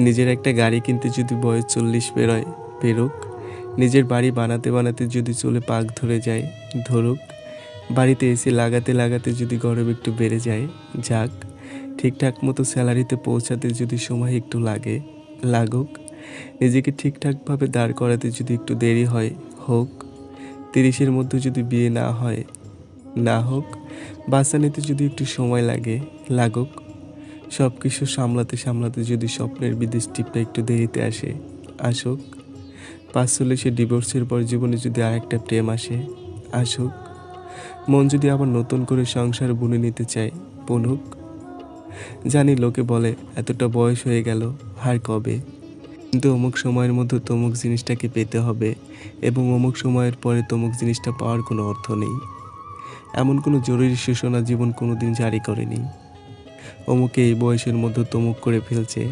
নিজের একটা গাড়ি কিনতে যদি বয়স 40 পেরোক, নিজের বাড়ি বানাতে বানাতে যদি চুলে পাক ধরে যায়, ধরুক। বাড়িতে এসি লাগাতে লাগাতে যদি গরম একটু বেড়ে যায়, যাক। ঠিকঠাক মতো স্যালারিতে পৌঁছাতে যদি সময় একটু লাগে, লাগুক। নিজেকে ঠিকঠাকভাবে দাঁড় করাতে যদি একটু দেরি হয়, হোক। 30-এর মধ্যে যদি বিয়ে না হয়, না হোক। বাচ্চা নিতে যদি একটু সময় লাগে, লাগুক। সব কিছু সামলাতে সামলাতে যদি স্বপ্নের বিদেশ ট্রিপটা একটু দেরিতে আসে, আসুক। 45-এ ডিভোর্সের পর জীবনে যদি আরেকটা প্রেম আসে, আসুক। মন যদি আবার নতুন করে সংসার বুনে নিতে চায়, বুনুক। জানি লোকে বলে এতটা বয়স হয়ে গেল, আর কবে। কিন্তু অমুক সময়ের মধ্যে তমুক জিনিসটাকে পেতে হবে, এবং অমুক সময়ের পরে তমুক জিনিসটা পাওয়ার কোনো অর্থ নেই। এমন কোনো জরুরি সূচনা জীবন কোনোদিন জারি করেনি। অমুকে এই বয়সের মধ্যে তমুক করে ফেলছে।